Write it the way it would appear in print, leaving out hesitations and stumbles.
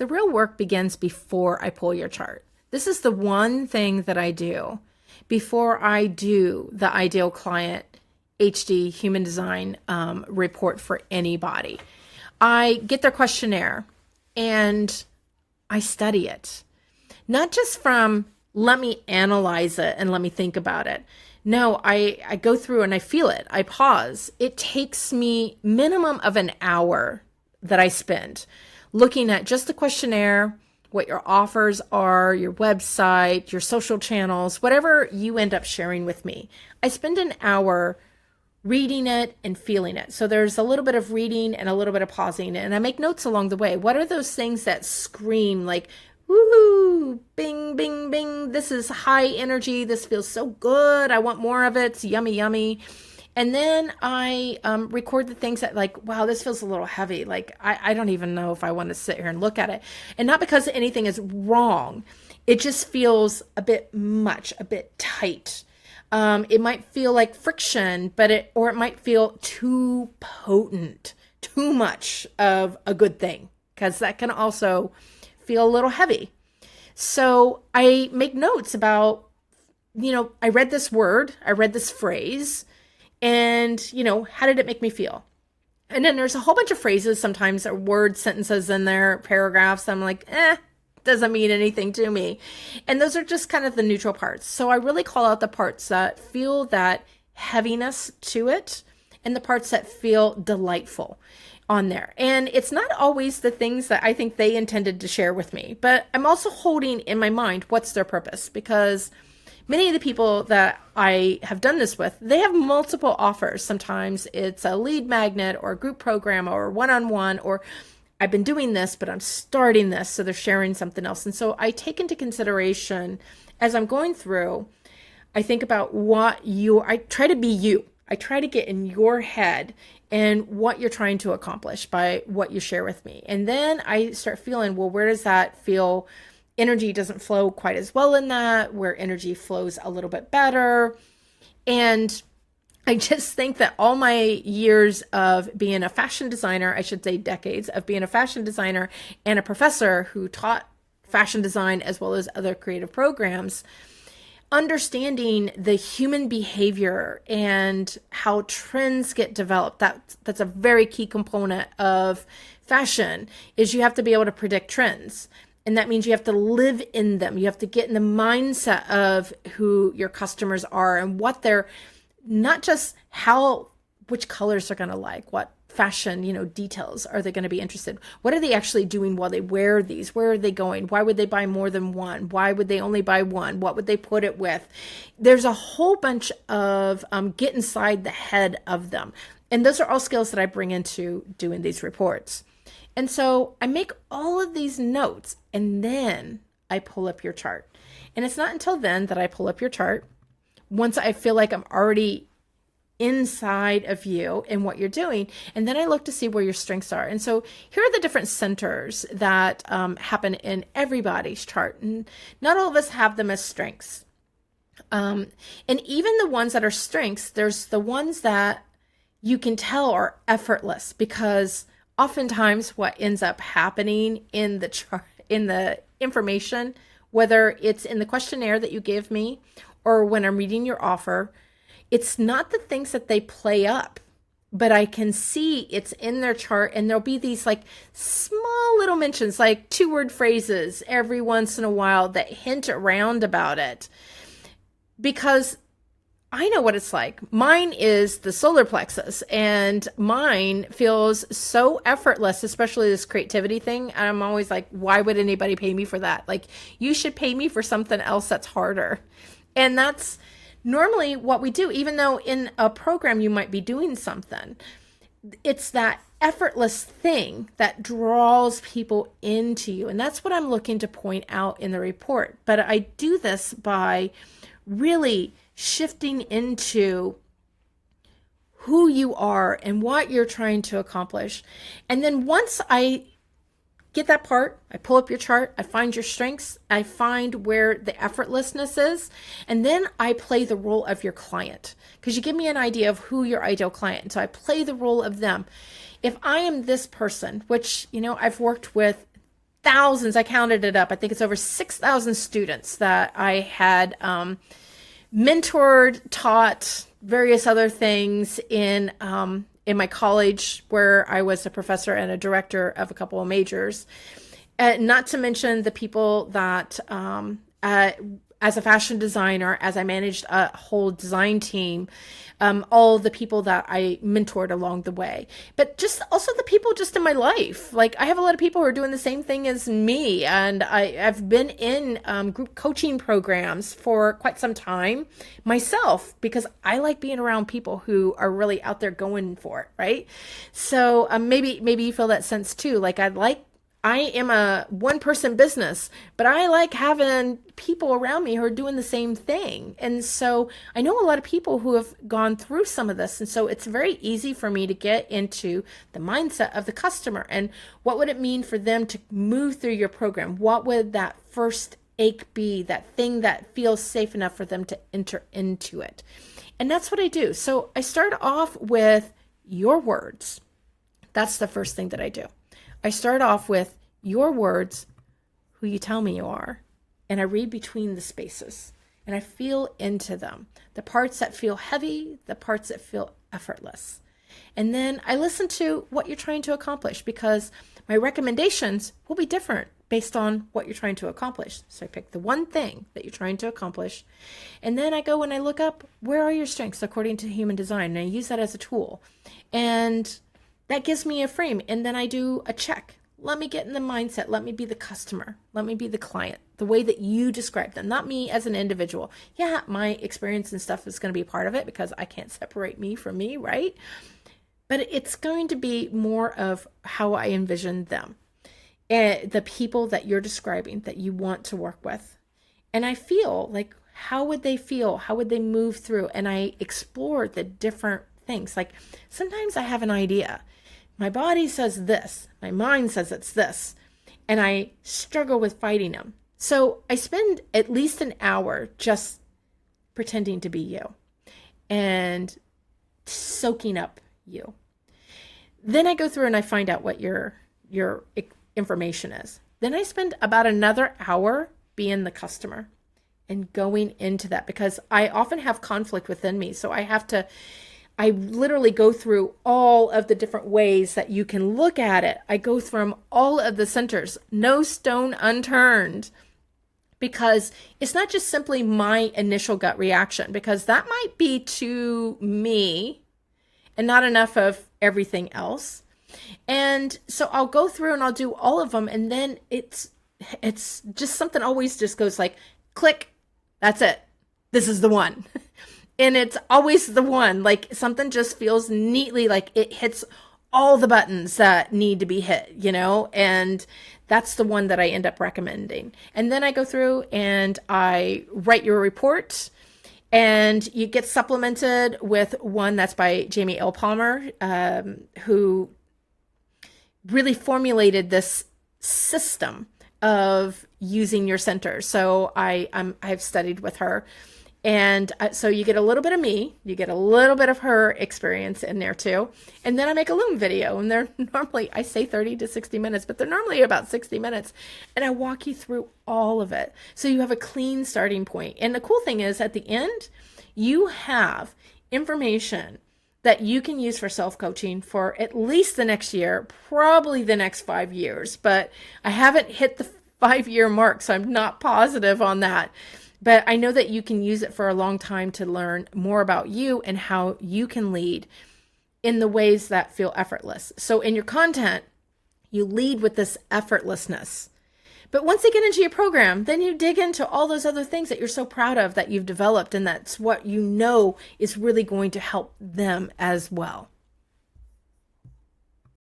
the real work begins before I pull your chart. This is the one thing that I do before I do the ideal client HD human design report for anybody. I get their questionnaire and I study it. Not just from let me analyze it and let me think about it. No, I go through and I feel it. I pause. It takes me minimum of an hour that I spend looking at just the questionnaire, what your offers are, your website, your social channels, whatever you end up sharing with me. I spend an hour reading it and feeling it. So there's a little bit of reading and a little bit of pausing, and I make notes along the way. What are those things that scream like, woohoo, bing, bing, bing, this is high energy, this feels so good, I want more of it, it's yummy, yummy. And then I record the things that like, wow, this feels a little heavy. Like, I don't even know if I want to sit here and look at it. And not because anything is wrong. It just feels a bit much, a bit tight. It might feel like friction, or it might feel too potent, too much of a good thing, because that can also feel a little heavy. So I make notes about, I read this word, I read this phrase, and, how did it make me feel? And then there's a whole bunch of phrases, sometimes or word sentences in there, paragraphs. I'm like, doesn't mean anything to me. And those are just kind of the neutral parts. So I really call out the parts that feel that heaviness to it and the parts that feel delightful on there. And it's not always the things that I think they intended to share with me, but I'm also holding in my mind what's their purpose, because many of the people that I have done this with, they have multiple offers. Sometimes it's a lead magnet or a group program or one-on-one, or I've been doing this, but I'm starting this. So they're sharing something else. And so I take into consideration as I'm going through, I think about I try to be you. I try to get in your head and what you're trying to accomplish by what you share with me. And then I start feeling, well, where does that feel? Energy doesn't flow quite as well in that, where energy flows a little bit better. And I just think that all my years of being a fashion designer, I should say decades of being a fashion designer and a professor who taught fashion design as well as other creative programs, understanding the human behavior and how trends get developed. That's a very key component of fashion, is you have to be able to predict trends. And that means you have to live in them. You have to get in the mindset of who your customers are and what they're, not just which colors they're going to like, what fashion, details are they going to be interested? What are they actually doing while they wear these? Where are they going? Why would they buy more than one? Why would they only buy one? What would they put it with? There's a whole bunch of get inside the head of them. And those are all skills that I bring into doing these reports. And so I make all of these notes and then I pull up your chart. And it's not until then that I pull up your chart, once I feel like I'm already inside of you and what you're doing. And then I look to see where your strengths are. And so here are the different centers that happen in everybody's chart. And not all of us have them as strengths. And even the ones that are strengths, there's the ones that you can tell are effortless, because oftentimes what ends up happening in the chart, in the information, whether it's in the questionnaire that you give me or when I'm reading your offer, it's not the things that they play up, but I can see it's in their chart, and there'll be these like small little mentions, like 2-word phrases every once in a while that hint around about it, because I know what it's like. Mine is the solar plexus, and mine feels so effortless, especially this creativity thing. And I'm always like, why would anybody pay me for that? Like, you should pay me for something else that's harder. And that's normally what we do, even though in a program you might be doing something. It's that effortless thing that draws people into you. And that's what I'm looking to point out in the report. But I do this by really shifting into who you are and what you're trying to accomplish. And then once I get that part, I pull up your chart, I find your strengths, I find where the effortlessness is, and then I play the role of your client, because you give me an idea of who your ideal client, and so I play the role of them. If I am this person, which, I've worked with thousands, I counted it up. I think it's over 6,000 students that I had mentored, taught various other things in my college, where I was a professor and a director of a couple of majors. Not to mention the people that, as a fashion designer, as I managed a whole design team, all the people that I mentored along the way, but just also the people just in my life. Like, I have a lot of people who are doing the same thing as me, and I've been in group coaching programs for quite some time myself, because I like being around people who are really out there going for it, right? So maybe you feel that sense too. Like, I am a one-person business, but I like having people around me who are doing the same thing. And so I know a lot of people who have gone through some of this. And so it's very easy for me to get into the mindset of the customer. And what would it mean for them to move through your program? What would that first ache be, that thing that feels safe enough for them to enter into it? And that's what I do. So I start off with your words. That's the first thing that I do. I start off with your words, who you tell me you are, and I read between the spaces, and I feel into them, the parts that feel heavy, the parts that feel effortless. And then I listen to what you're trying to accomplish, because my recommendations will be different based on what you're trying to accomplish. So I pick the one thing that you're trying to accomplish, and then I go and I look up, where are your strengths according to human design, and I use that as a tool. And that gives me a frame, and then I do a check. Let me get in the mindset. Let me be the customer. Let me be the client, the way that you describe them, not me as an individual. Yeah, my experience and stuff is going to be part of it, because I can't separate me from me, right? But it's going to be more of how I envision them, and the people that you're describing that you want to work with. And I feel like, how would they feel? How would they move through? And I explore the different things. Like, sometimes I have an idea. My body says this, my mind says it's this, and I struggle with fighting them. So I spend at least an hour just pretending to be you and soaking up you. Then I go through and I find out what your information is. Then I spend about another hour being the customer and going into that, because I often have conflict within me. So I literally go through all of the different ways that you can look at it. I go through all of the centers, no stone unturned, because it's not just simply my initial gut reaction, because that might be to me and not enough of everything else. And so I'll go through and I'll do all of them. And then it's just something always just goes like, click, that's it. This is the one. And it's always the one, like something just feels neatly like it hits all the buttons that need to be hit, and that's the one that I end up recommending. And then I go through and I write your report, and you get supplemented with one that's by Jamie L. Palmer, who really formulated this system of using your center. So I've studied with her. And so you get a little bit of me, you get a little bit of her experience in there too. And then I make a Loom video, and they're normally, I say 30 to 60 minutes, but they're normally about 60 minutes. And I walk you through all of it. So you have a clean starting point. And the cool thing is, at the end, you have information that you can use for self-coaching for at least the next year, probably the next 5 years. But I haven't hit the 5-year mark, so I'm not positive on that. But I know that you can use it for a long time to learn more about you and how you can lead in the ways that feel effortless. So in your content, you lead with this effortlessness. But once they get into your program, then you dig into all those other things that you're so proud of that you've developed, and that's what you know is really going to help them as well.